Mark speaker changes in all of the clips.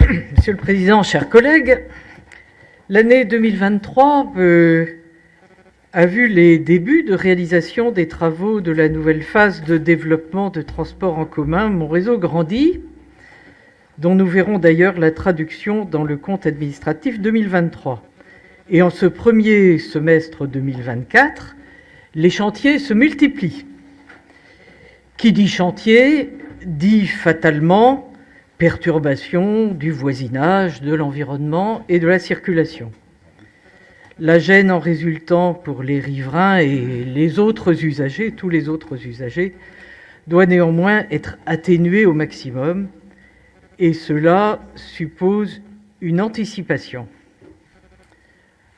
Speaker 1: Monsieur le Président, chers collègues, l'année 2023 a vu les débuts de réalisation des travaux de la nouvelle phase de développement de transport en commun Mon Réseau grandit, dont nous verrons d'ailleurs la traduction dans le compte administratif 2023. Et en ce premier semestre 2024, les chantiers se multiplient. Qui dit chantier dit fatalement perturbation du voisinage, de l'environnement et de la circulation. La gêne en résultant pour les riverains et les autres usagers, tous les autres usagers, doit néanmoins être atténuée au maximum, et cela suppose une anticipation.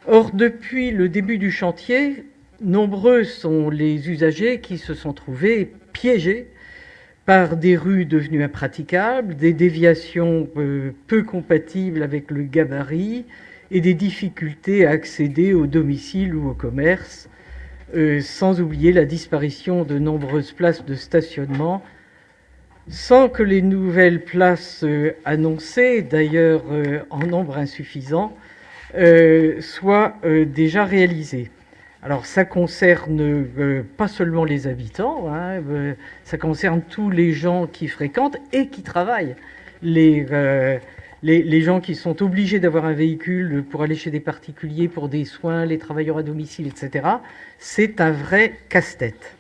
Speaker 1: Or, depuis le début du chantier, nombreux sont les usagers qui se sont trouvés piégés par des rues devenues impraticables, des déviations peu compatibles avec le gabarit et des difficultés à accéder au domicile ou au commerce, sans oublier la disparition de nombreuses places de stationnement, sans que les nouvelles places annoncées, d'ailleurs en nombre insuffisant, soient déjà réalisées. Alors ça concerne pas seulement les habitants, ça concerne tous les gens qui fréquentent et qui travaillent. Les gens qui sont obligés d'avoir un véhicule pour aller chez des particuliers, pour des soins, les travailleurs à domicile, etc. C'est un vrai casse-tête.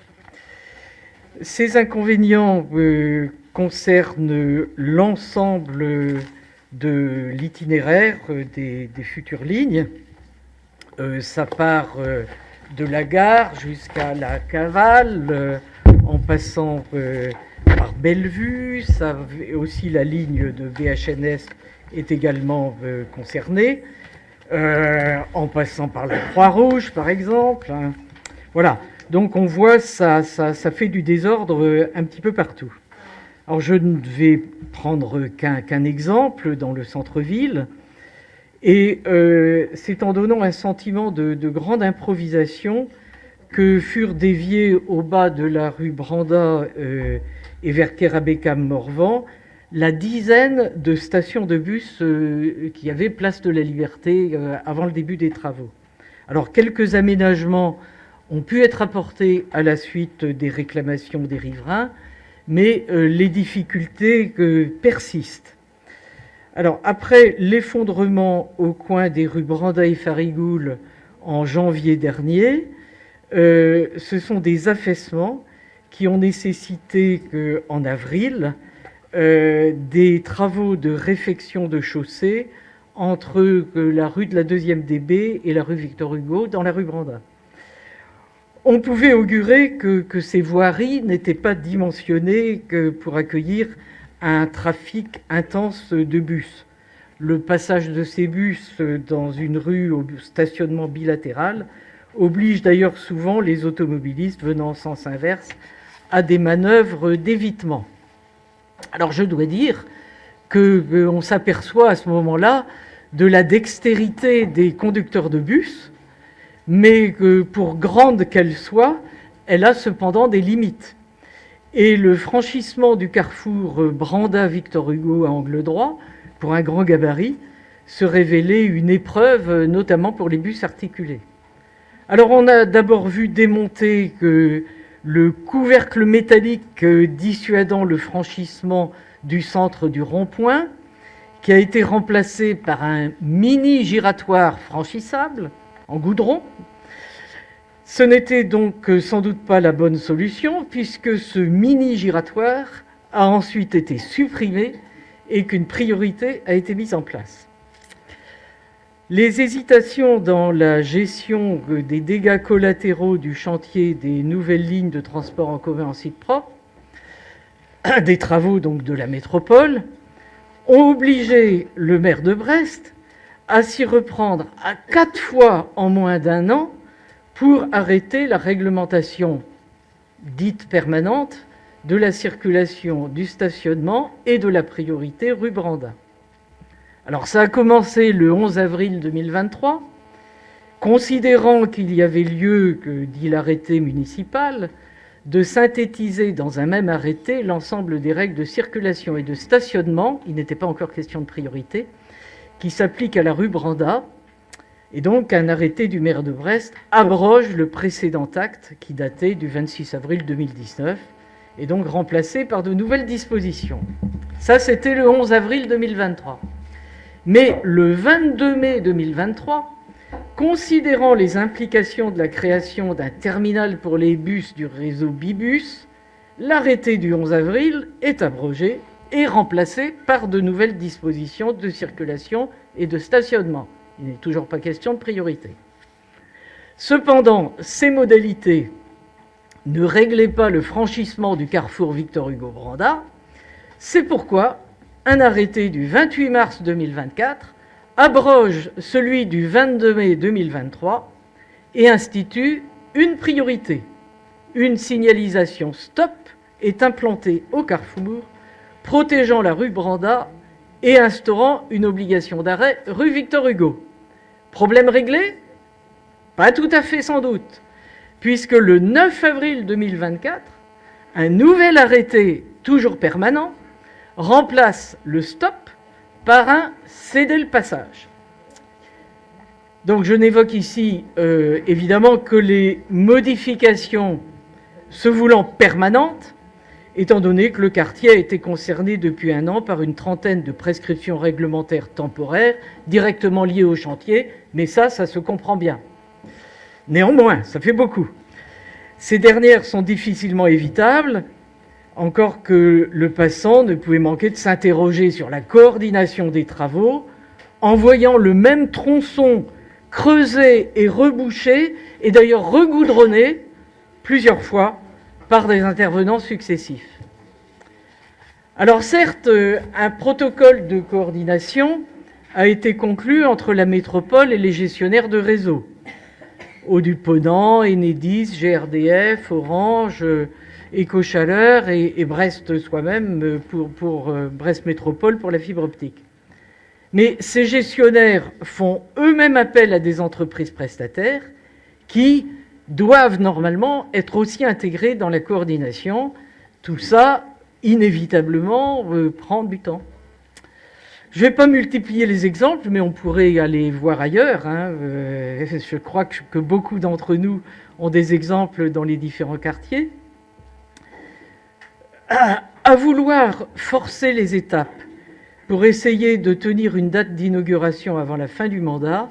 Speaker 1: Ces inconvénients concernent l'ensemble de l'itinéraire des futures lignes. Ça part de la gare jusqu'à la Cavale, en passant par Bellevue. Ça, aussi, la ligne de BHNS est également concernée, en passant par la Croix-Rouge, par exemple. Voilà, donc on voit ça fait du désordre un petit peu partout. Alors je ne vais prendre qu'un exemple dans le centre-ville. Et c'est en donnant un sentiment de grande improvisation que furent déviés au bas de la rue Branda et vers Kérabekam-Morvan la dizaine de stations de bus qui avaient place de la Liberté avant le début des travaux. Alors quelques aménagements ont pu être apportés à la suite des réclamations des riverains, mais les difficultés persistent. Alors, après l'effondrement au coin des rues Branda et Farigoul en janvier dernier, ce sont des affaissements qui ont nécessité qu'en avril, des travaux de réfection de chaussée entre la rue de la 2e DB et la rue Victor Hugo dans la rue Branda. On pouvait augurer que ces voiries n'étaient pas dimensionnées pour accueillir un trafic intense de bus. Le passage de ces bus dans une rue au stationnement bilatéral oblige d'ailleurs souvent les automobilistes venant en sens inverse à des manœuvres d'évitement. Alors je dois dire qu'on s'aperçoit à ce moment-là de la dextérité des conducteurs de bus, mais que pour grande qu'elle soit, elle a cependant des limites. Et le franchissement du carrefour Branda-Victor Hugo à angle droit, pour un grand gabarit, se révélait une épreuve, notamment pour les bus articulés. Alors on a d'abord vu démonter que le couvercle métallique dissuadant le franchissement du centre du rond-point, qui a été remplacé par un mini giratoire franchissable en goudron. Ce n'était donc sans doute pas la bonne solution, puisque ce mini giratoire a ensuite été supprimé et qu'une priorité a été mise en place. Les hésitations dans la gestion des dégâts collatéraux du chantier des nouvelles lignes de transport en commun en site propre, des travaux donc de la métropole, ont obligé le maire de Brest à s'y reprendre à 4 fois en moins d'un an pour arrêter la réglementation dite permanente de la circulation, du stationnement et de la priorité rue Branda. Alors ça a commencé le 11 avril 2023, considérant qu'il y avait lieu, dit l'arrêté municipal, de synthétiser dans un même arrêté l'ensemble des règles de circulation et de stationnement, il n'était pas encore question de priorité, qui s'appliquent à la rue Brandat. Et donc, un arrêté du maire de Brest abroge le précédent acte qui datait du 26 avril 2019 et donc remplacé par de nouvelles dispositions. Ça, c'était le 11 avril 2023. Mais le 22 mai 2023, considérant les implications de la création d'un terminal pour les bus du réseau Bibus, l'arrêté du 11 avril est abrogé et remplacé par de nouvelles dispositions de circulation et de stationnement. Il n'est toujours pas question de priorité. Cependant, ces modalités ne réglaient pas le franchissement du carrefour Victor Hugo Brandat. C'est pourquoi un arrêté du 28 mars 2024 abroge celui du 22 mai 2023 et institue une priorité. Une signalisation stop est implantée au carrefour, protégeant la rue Brandat et instaurant une obligation d'arrêt rue Victor Hugo. Problème réglé ? Pas tout à fait sans doute, puisque le 9 avril 2024, un nouvel arrêté, toujours permanent, remplace le stop par un céder-le-passage. Donc je n'évoque ici évidemment que les modifications se voulant permanentes, étant donné que le quartier a été concerné depuis un an par une trentaine de prescriptions réglementaires temporaires directement liées au chantier, mais ça se comprend bien. Néanmoins, ça fait beaucoup. Ces dernières sont difficilement évitables, encore que le passant ne pouvait manquer de s'interroger sur la coordination des travaux en voyant le même tronçon creusé et rebouché, et d'ailleurs regoudronné plusieurs fois par des intervenants successifs. Alors certes, un protocole de coordination a été conclu entre la métropole et les gestionnaires de réseau. Eau-du-Ponant, Enedis, GRDF, Orange, Éco-Chaleur et Brest soi-même pour Brest Métropole pour la fibre optique. Mais ces gestionnaires font eux-mêmes appel à des entreprises prestataires qui doivent normalement être aussi intégrés dans la coordination. Tout ça, inévitablement, prend du temps. Je ne vais pas multiplier les exemples, mais on pourrait aller voir ailleurs. Je crois que beaucoup d'entre nous ont des exemples dans les différents quartiers. À vouloir forcer les étapes pour essayer de tenir une date d'inauguration avant la fin du mandat,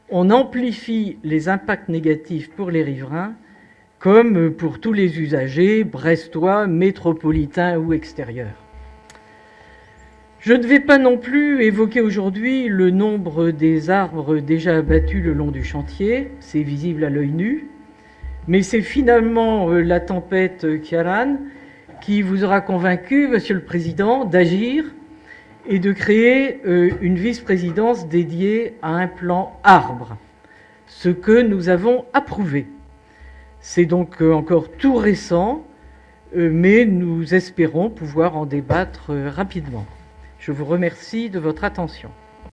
Speaker 1: on amplifie les impacts négatifs pour les riverains, comme pour tous les usagers, brestois, métropolitains ou extérieurs. Je ne vais pas non plus évoquer aujourd'hui le nombre des arbres déjà abattus le long du chantier, c'est visible à l'œil nu, mais c'est finalement la tempête Ciarán qui vous aura convaincu, Monsieur le Président, d'agir et de créer une vice-présidence dédiée à un plan arbre, ce que nous avons approuvé. C'est donc encore tout récent, mais nous espérons pouvoir en débattre rapidement. Je vous remercie de votre attention.